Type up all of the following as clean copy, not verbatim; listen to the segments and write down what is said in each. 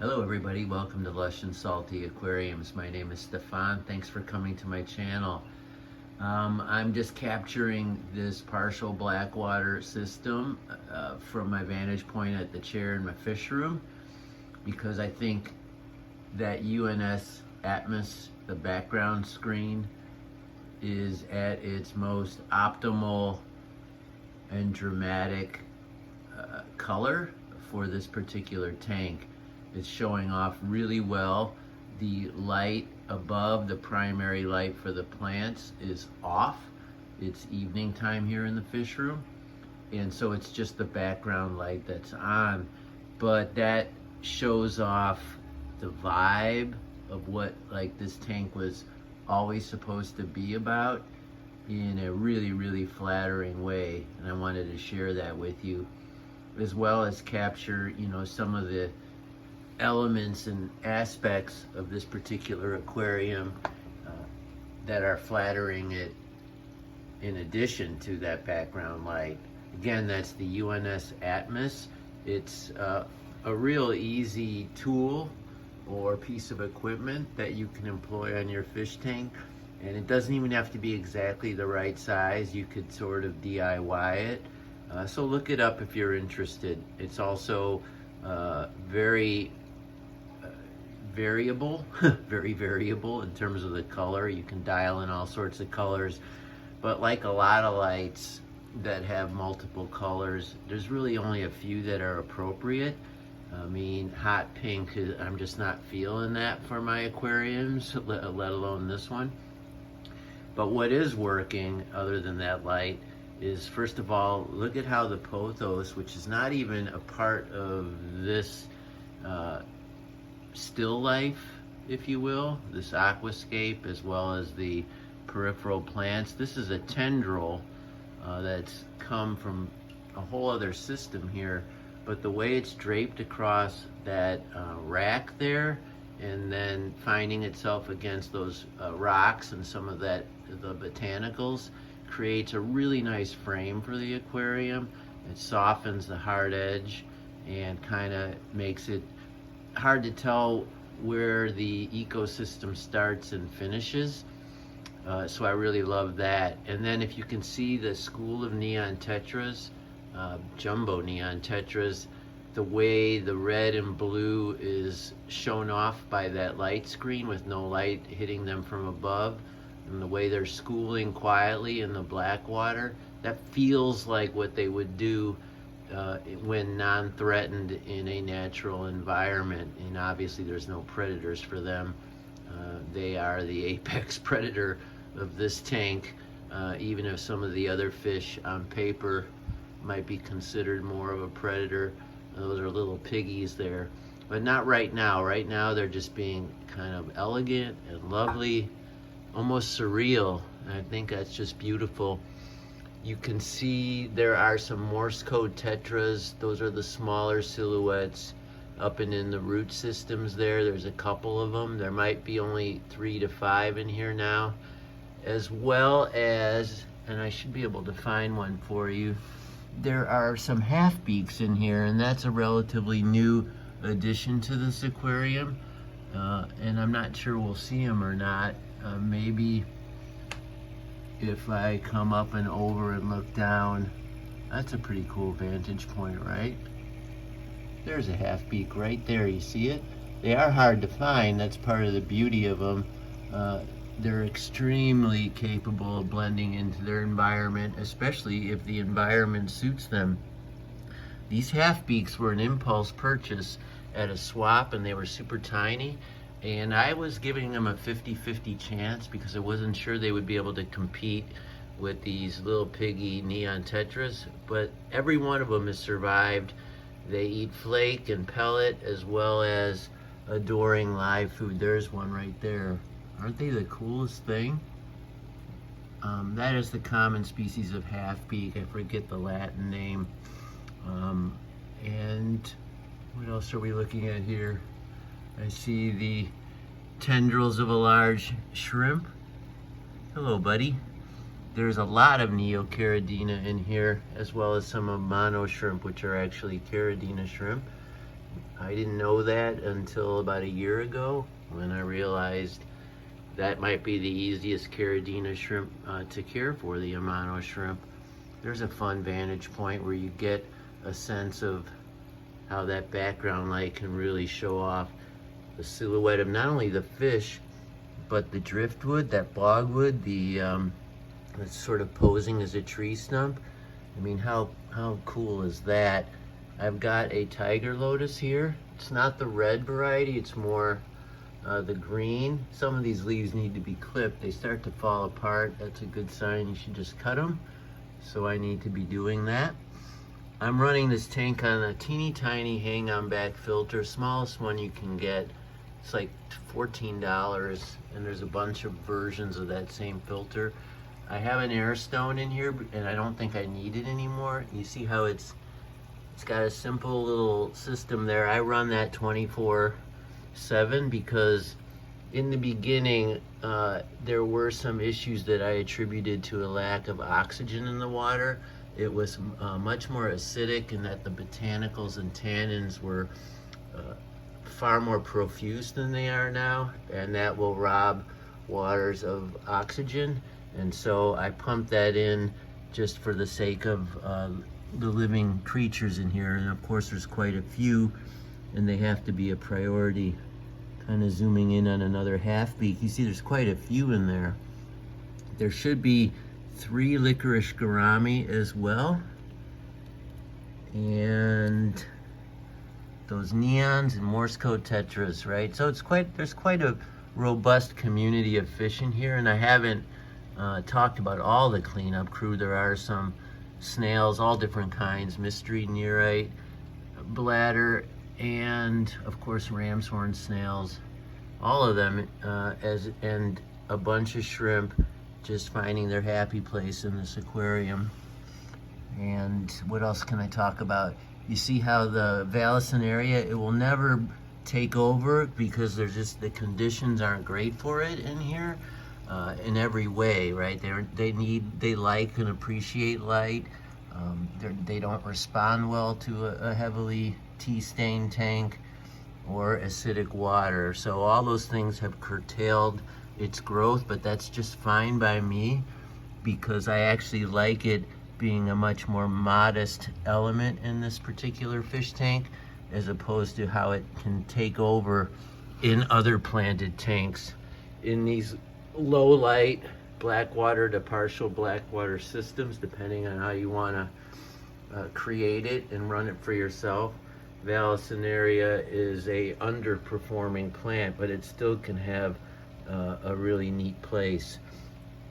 Hello everybody, welcome to Lush and Salty Aquariums. My name is Stefan. Thanks for coming to my channel. I'm just capturing this partial blackwater system from my vantage point at the chair in my fish room, because I think that UNS Atmos, the background screen, is at its most optimal and dramatic color for this particular tank. It's showing off really well. The light above, the primary light for the plants, is off. It's evening time here in the fish room, and so it's just the background light that's on. But that shows off the vibe of what this tank was always supposed to be about in a really flattering way, and I wanted to share that with you, as well as capture some of the elements and aspects of this particular aquarium that are flattering it in addition to that background light. Again, that's the UNS Atmos. It's a real easy tool or piece of equipment that you can employ on your fish tank, and it doesn't even have to be exactly the right size. You could sort of DIY it. So look it up if you're interested. It's also very variable, very variable in terms of the color. You can dial in all sorts of colors, but like a lot of lights that have multiple colors, there's really only a few that are appropriate. I mean, hot pink, I'm just not feeling that for my aquariums, let alone this one. But what is working, other than that light, is, first of all, look at how the pothos, which is not even a part of this still life, if you will, this aquascape, as well as the peripheral plants. This is a tendril that's come from a whole other system here, but the way it's draped across that rack there, and then finding itself against those rocks and some of the botanicals, creates a really nice frame for the aquarium. It softens the hard edge and kind of makes it hard to tell where the ecosystem starts and finishes. So I really love that. And then if you can see the school of neon tetras, jumbo neon tetras, the way the red and blue is shown off by that light screen with no light hitting them from above, and the way they're schooling quietly in the black water, that feels like what they would do when non-threatened in a natural environment. And obviously there's no predators for them. They are the apex predator of this tank, even if some of the other fish on paper might be considered more of a predator. Those are little piggies there, but not right now. Right now they're just being kind of elegant and lovely, almost surreal, and I think that's just beautiful. You can see there are some Morse code tetras. Those are the smaller silhouettes up and in the root systems there. There's a couple of them. There might be only 3 to 5 in here now, as well as, and I should be able to find one for you, there are some half beaks in here, and that's a relatively new addition to this aquarium, and I'm not sure we'll see them or not. Maybe if I come up and over and look down. That's a pretty cool vantage point, right? There's a half beak right there, you see it? They are hard to find. That's part of the beauty of them. They're extremely capable of blending into their environment, especially if the environment suits them. These half beaks were an impulse purchase at a swap, and they were super tiny, and I was giving them a 50-50 chance because I wasn't sure they would be able to compete with these little piggy neon tetras, but every one of them has survived. They eat flake and pellet, as well as adoring live food. There's one right there. Aren't they the coolest thing? That is the common species of half-beak. I forget the Latin name. And what else are we looking at here? I see the tendrils of a large shrimp. Hello, buddy. There's a lot of Neocaridina in here, as well as some of mono shrimp, which are actually Caridina shrimp. I didn't know that until about a year ago when I realized that might be the easiest Caridina shrimp to care for, the Amano shrimp. There's a fun vantage point where you get a sense of how that background light can really show off the silhouette of not only the fish, but the driftwood, that bogwood, that's sort of posing as a tree stump. I mean, how cool is that? I've got a tiger lotus here. It's not the red variety, it's more the green. Some of these leaves need to be clipped. They start to fall apart. That's a good sign. You should just cut them. So I need to be doing that. I'm running this tank on a teeny tiny hang-on back filter, smallest one you can get. It's like $14, and there's a bunch of versions of that same filter. I have an air stone in here, and I don't think I need it anymore. You see how it's got a simple little system there. I run that 24/7 because in the beginning, there were some issues that I attributed to a lack of oxygen in the water. It was much more acidic, and that the botanicals and tannins were far more profuse than they are now, and that will rob waters of oxygen. And so I pumped that in just for the sake of the living creatures in here. And of course there's quite a few, and they have to be a priority. Kind of zooming in on another half beak, you see there's quite a few in there. There should be 3 licorice gourami as well, and those neons and Morse code tetras, right? So there's quite a robust community of fish in here, and I haven't talked about all the cleanup crew. There are some snails, all different kinds, mystery nearite, bladder, and of course ram's horn snails, all of them, and a bunch of shrimp just finding their happy place in this aquarium. And what else can I talk about? You see how the Vallisneria, it will never take over because the conditions aren't great for it in here in every way, right? They like and appreciate light. They don't respond well to a heavily tea-stained tank or acidic water. So all those things have curtailed its growth, but that's just fine by me because I actually like it being a much more modest element in this particular fish tank as opposed to how it can take over in other planted tanks. In these low light blackwater to partial blackwater systems, depending on how you want to create it and run it for yourself, Vallisneria is a underperforming plant, but it still can have a really neat place.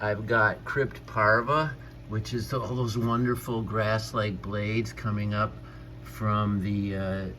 I've got crypt parva, which is all those wonderful grass-like blades coming up from the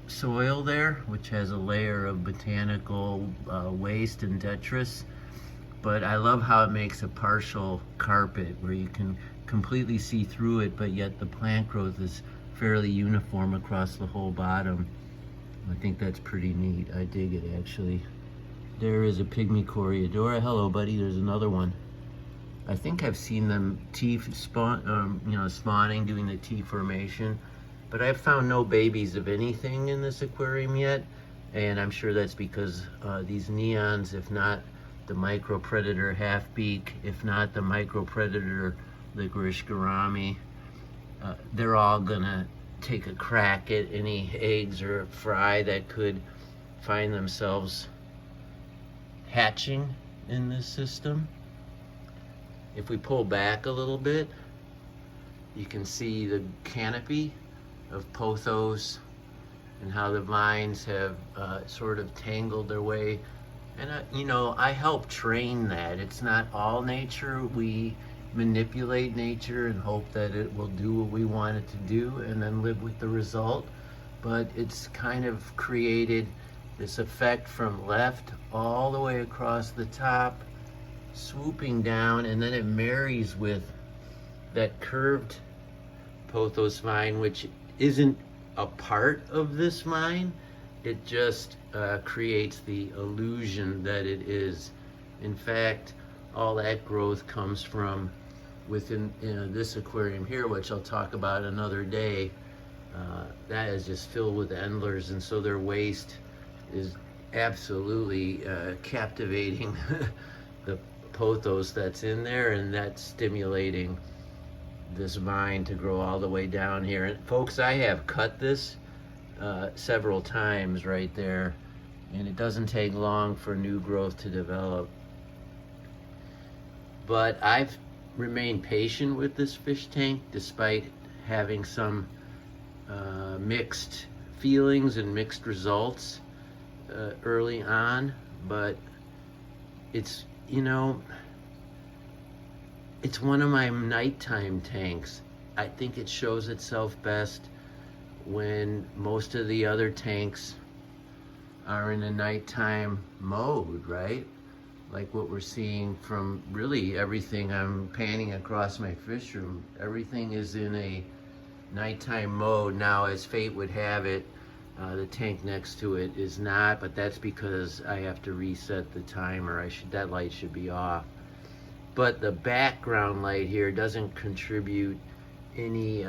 soil there, which has a layer of botanical waste and detritus. But I love how it makes a partial carpet where you can completely see through it, but yet the plant growth is fairly uniform across the whole bottom. I think that's pretty neat. I dig it, actually. There is a pygmy Coreodora. Hello, buddy. There's another one. I think I've seen them spawning, doing the T formation, but I've found no babies of anything in this aquarium yet, and I'm sure that's because these neons, if not the micro predator half beak, if not the micro predator licorice gourami, they're all gonna take a crack at any eggs or fry that could find themselves hatching in this system. If we pull back a little bit, you can see the canopy of pothos and how the vines have sort of tangled their way. And I help train that. It's not all nature. We manipulate nature and hope that it will do what we want it to do and then live with the result. But it's kind of created this effect from left all the way across the top, swooping down, and then it marries with that curved pothos vine, which isn't a part of this vine. It just creates the illusion that it is. In fact, all that growth comes from within this aquarium here, which I'll talk about another day. that is just filled with endlers, and so their waste is absolutely captivating the pothos that's in there, and that's stimulating this vine to grow all the way down here. And folks, I have cut this several times right there, and it doesn't take long for new growth to develop. But I've remained patient with this fish tank despite having some mixed feelings and mixed results early on. But it's, you know, it's one of my nighttime tanks. I think it shows itself best when most of the other tanks are in a nighttime mode, right? Like what we're seeing from really everything. I'm panning across my fish room. Everything is in a nighttime mode. Now, as fate would have it, the tank next to it is not, but that's because I have to reset the timer. That light should be off. But the background light here doesn't contribute any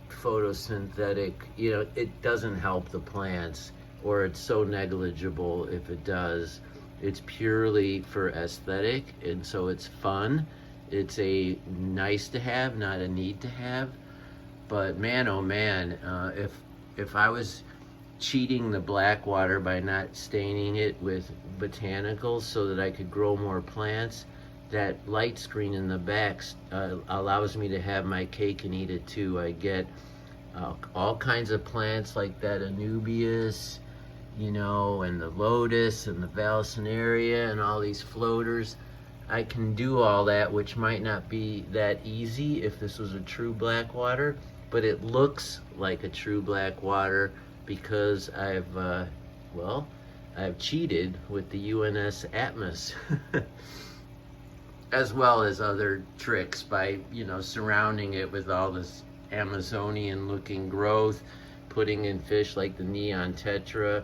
photosynthetic, you know, it doesn't help the plants, or it's so negligible if it does. It's purely for aesthetic, and so it's fun. It's a nice to have, not a need to have. But man, oh man, if I was cheating the black water by not staining it with botanicals so that I could grow more plants, that light screen in the back allows me to have my cake and eat it too. I get all kinds of plants like that Anubias, you know, and the lotus and the valsinaria and all these floaters. I can do all that, which might not be that easy if this was a true black water, but it looks like a true black water because I've cheated with the UNS Atmos. As well as other tricks by, you know, surrounding it with all this Amazonian looking growth, putting in fish like the neon tetra,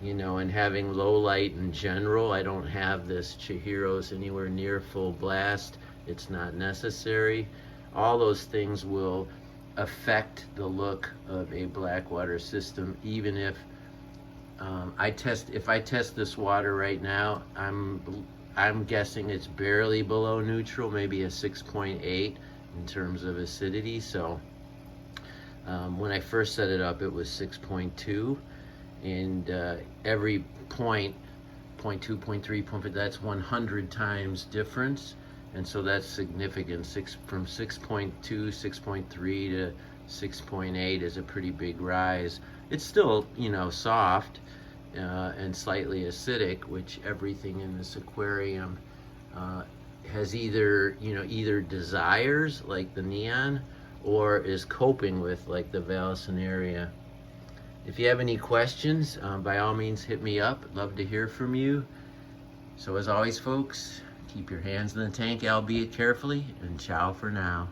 you know, and having low light in general. I don't have this Chihiros anywhere near full blast. It's not necessary. All those things will affect the look of a blackwater system, even if if I test this water right now, I'm guessing it's barely below neutral, maybe a 6.8 in terms of acidity. So when I first set it up, it was 6.2, and every point, 0.2, 0.3, 0.4, that's 100 times difference, and so that's significant. From 6.2, 6.3 to 6.8 is a pretty big rise. It's still, you know, soft and slightly acidic, which everything in this aquarium has either desires, like the neon, or is coping with, like the valsinaria. If you have any questions, by all means hit me up. I'd love to hear from you. So as always, folks, keep your hands in the tank, albeit carefully, and ciao for now.